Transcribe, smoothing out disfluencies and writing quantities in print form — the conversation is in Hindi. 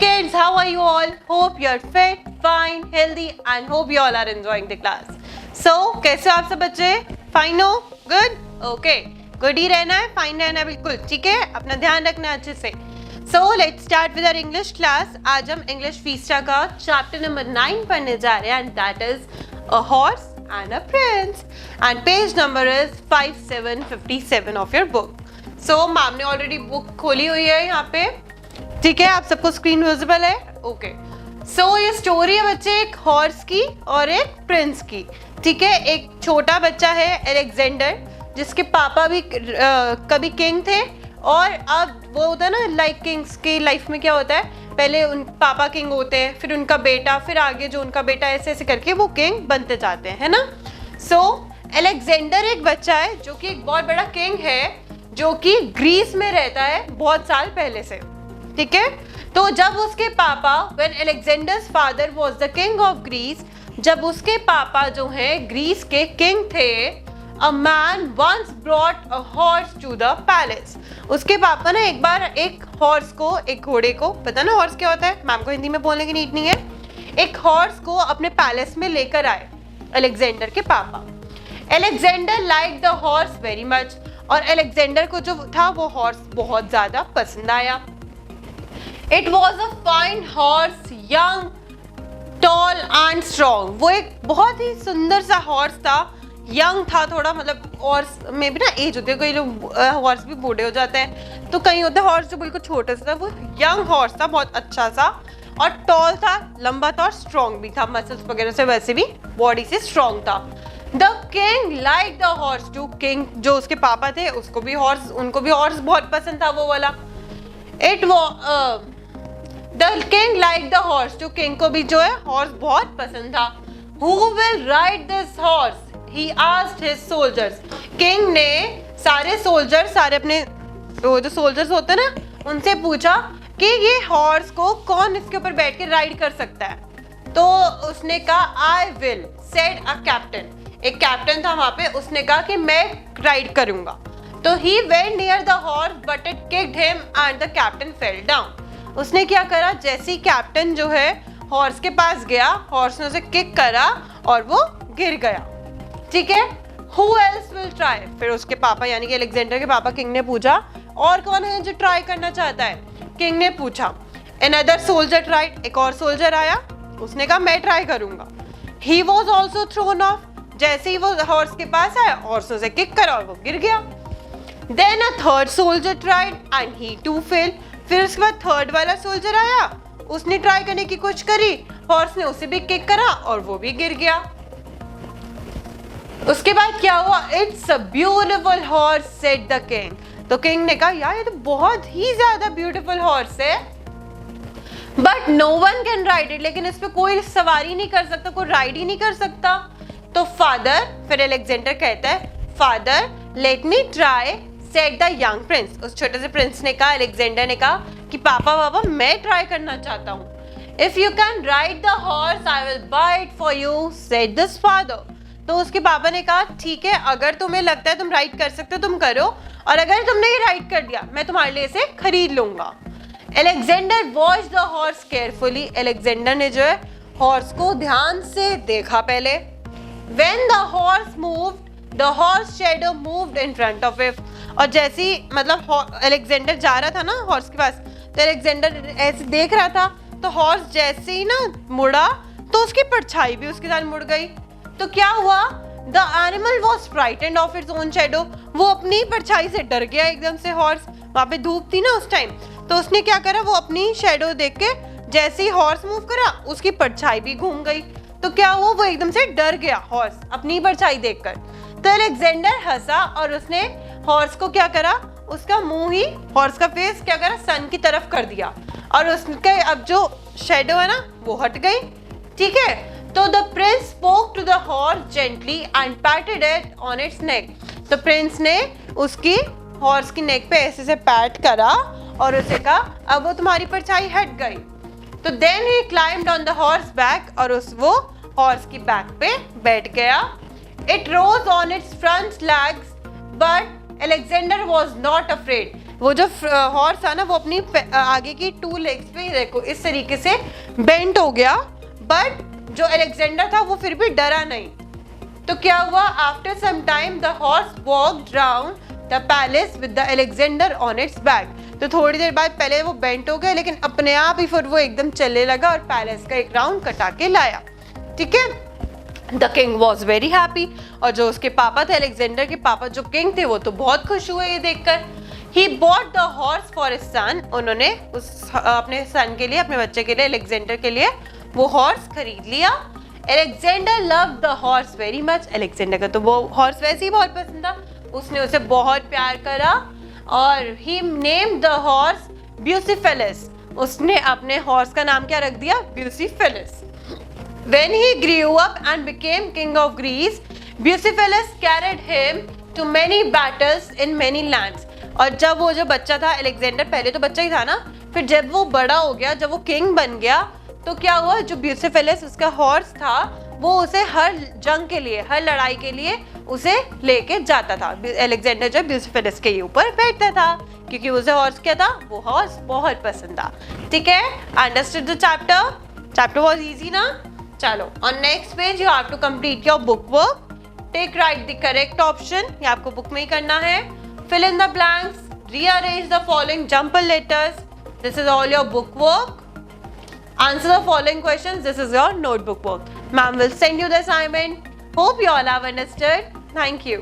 kids, how are you all? Hope you're fit, fine, healthy and hope you all are enjoying the class. So, कैसे हो आप सब बच्चे? Fine हो? Good? Okay. Good ही रहना है, fine रहना है बिल्कुल, ठीक है? अपना ध्यान रखना है अच्छे से. So, let's start with our English class. आज हम English Fiesta का chapter number 9 पढ़ने जा रहे हैं and that is a horse and a prince. And page number is 5757 of your book. So, ma'am ने already book खोली हुई है यहाँ पे. ठीक है, आप सबको स्क्रीन विजिबल है? ओके. सो ये स्टोरी है बच्चे एक हॉर्स की और एक प्रिंस की. ठीक है, एक छोटा बच्चा है अलेक्जेंडर जिसके पापा भी कभी किंग थे और अब वो होता है ना लाइक किंग्स की लाइफ में क्या होता है, पहले उन पापा किंग होते हैं, फिर उनका बेटा, फिर आगे जो उनका बेटा, ऐसे ऐसे करके वो किंग बनते जाते हैं, है ना. सो अलेक्जेंडर एक बच्चा है जो कि एक बहुत बड़ा किंग है जो कि ग्रीस में रहता है बहुत साल पहले से. ठीक है, तो जब उसके पापा when Alexander's father was the king of Greece, जब उसके पापा जो हैं ग्रीस के किंग थे, a man once brought a horse to the palace. उसके पापा ना एक बार एक हॉर्स को, एक घोड़े को, पता ना हॉर्स क्या होता है, मैम को हिंदी में बोलने की नीड नहीं है, एक हॉर्स को अपने पैलेस में लेकर आए अलेक्जेंडर के पापा. Alexander like the horse very much, और अलेक्जेंडर को जो था वो हॉर्स बहुत ज्यादा पसंद आया. It was a fine horse, young, tall and strong. वो एक बहुत ही सुंदर सा हॉर्स था, यंग था थोड़ा, मतलब हॉर्स में भी ना एज होती है, कई लोग हॉर्स भी बूढ़े हो जाते हैं, तो कहीं होते हैं हॉर्स जो बिल्कुल छोटे से था. वो यंग हॉर्स था, बहुत अच्छा सा, और टॉल था, लंबा था और स्ट्रॉन्ग भी था, मसल्स वगैरह से वैसे भी बॉडी से स्ट्रॉन्ग था. The king like the horse too. King जो उसके पापा थे उसको भी हॉर्स, उनको भी हॉर्स बहुत पसंद था वो वाला. इट वो The king liked the horse. तो king को भी जो है हॉर्स बहुत पसंद था. Who will ride this horse? He asked his soldiers. King ने सारे सोल्जर, सारे अपने वो जो सोल्जर्स होते हैं ना, उनसे पूछा कि ये हॉर्स को कौन इसके ऊपर बैठ के राइड कर सकता है. तो उसने कहा I will, said a captain. एक कैप्टन था वहां पे, उसने कहा कि मैं राइड करूंगा. तो he went near the horse but it kicked him and the captain fell down. उसने क्या करा, जैसे ही कैप्टन जो है हॉर्स के पास गया, हॉर्स ने उसे किक करा और वो गिर गया. ठीक है, Who else will try? फिर उसके पापा यानी कि अलेक्जेंडर के पापा किंग ने पूछा और कौन है जो ट्राई करना चाहता है. किंग ने पूछा. Another soldier tried. एक और सोल्जर आया, उसने कहा मैं ट्राई करूंगा. He was also thrown off. जैसे ही वो हॉर्स के पास आया, हॉर्स ने उसे किक करा और वो गिर गया. Then a third soldier tried and he too fell. फिर उसके बाद थर्ड वाला सोल्जर आया, उसने ट्राई करने की कोशिश करी, हॉर्स ने उसे भी किक करा और वो भी गिर गया. उसके बाद क्या हुआ, it's a beautiful horse said the king. तो किंग ने कहा यार ये तो बहुत ही ज्यादा ब्यूटीफुल हॉर्स है, but no one can ride it. लेकिन इस पे कोई सवारी नहीं कर सकता, कोई राइड ही नहीं कर सकता. तो फादर, फिर अलेक्जेंडर कहता है father let me try, said the young Prince. उस छोटे से प्रिंस ने कहा, अलेक्जेंडर ने कहा कि पापा मैं ट्राई करना चाहता हूँ. If you can ride the horse I will buy it for you, said this father. तो उसके पापा ने कहा ठीक है, अगर तुम्हें लगता है तुम राइड कर सकते हो तुम करो, और अगर तुमने ये राइड कर दिया मैं तुम्हारे लिए इसे खरीद लूंगा. Alexander watch the horse carefully. Alexander ने जो है हॉर्स को ध्यान से देखा पहले. When the horse moved the horse shadow moved in front of it. और जैसे ही मतलब अलेक्जेंडर जा रहा था ना हॉर्स के पास, तो अलेक्जेंडर ऐसे देख रहा था, तो हॉर्स जैसे ही ना मुड़ा तो उसकी परछाई भी उसके साथ मुड़ गई. तो क्या हुआ, the animal was frightened of its own shadow. वो अपनी परछाई से डर गया एकदम से. हॉर्स वहां पे धूप थी ना उस टाइम, तो उसने क्या करा, वो अपनी शैडो देख के जैसे ही हॉर्स मूव करा उसकी परछाई भी घूम गई. तो क्या हुआ, वो एकदम से डर गया हॉर्स अपनी परछाई देखकर. तो अलेक्जेंडर हंसा और उसने हॉर्स को क्या करा, उसका मुंह ही, हॉर्स का फेस क्या करा, सन की तरफ कर दिया, और उसके अब जो शैडो है ना वो हट गई. ठीक है, तो the prince spoke to the horse gently and patted it on its neck. तो प्रिंस ने उसकी हॉर्स की नेक पे ऐसे से पैट करा और उसे कहा अब वो तुम्हारी परछाई हट गई. तो then he climbed on the horse back, और वो हॉर्स की बैक पे बैठ गया. It rose on its front legs but Alexander was not afraid. वो जो हॉर्स था ना वो अपनी आगे की 2 लेग्स पे देखो इस तरीके से बेंट हो गया, बट जो अलेक्जेंडर था वो फिर भी डरा नहीं। तो क्या हुआ, after some time the horse walked round the palace with the Alexander on its back. तो थोड़ी देर बाद पहले वो बेंट हो गया, लेकिन अपने आप ही फिर वो एकदम चलने लगा और पैलेस का एक राउंड कटा के लाया। ठीक है, the king was very happy. और जो उसके पापा थे, अलेक्जेंडर के पापा जो किंग थे, वो तो बहुत खुश हुए ये देखकर। He bought the horse for his son. उन्होंने उस अपने सन के लिए, अपने बच्चे के लिए, अलेक्जेंडर के लिए वो हॉर्स खरीद लिया। Alexander loved the horse very much. Alexander का तो वो हॉर्स वैसे ही बहुत पसंद था, उसने उसे बहुत प्यार करा। और ही नेम्ड द हॉर्स ब्यूसिफेलिस। उसने अपने हॉर्स का नाम क्या रख दिया, ब्यूसिफेलिस। When he grew up and became king of Greece, Bucephalus carried him to many battles in many lands. और जब वो जो बच्चा था अलेक्जेंडर, पहले तो बच्चा ही था ना, फिर जब वो बड़ा हो गया, जब वो किंग बन गया, तो क्या हुआ, जो ब्यूसिफेलिस उसका हॉर्स था वो उसे हर जंग के लिए, हर लड़ाई के लिए उसे लेके जाता था। अलेक्जेंडर जब ब्यूसिफेलिस के ऊपर बैठता था, क्योंकि उसे हॉर्स क्या था, वो हॉर्स बहुत पसंद था। ठीक है, understood the chapter? Chapter was easy ना? चलो, on next page you have to complete your book work. Take right the correct option. ये आपको बुक में ही करना है. Fill in the blanks. Rearrange the following jumble letters. This is all your book work. Answer the following questions. This is your notebook work. Ma'am will send you the assignment. Hope you all have understood. Thank you.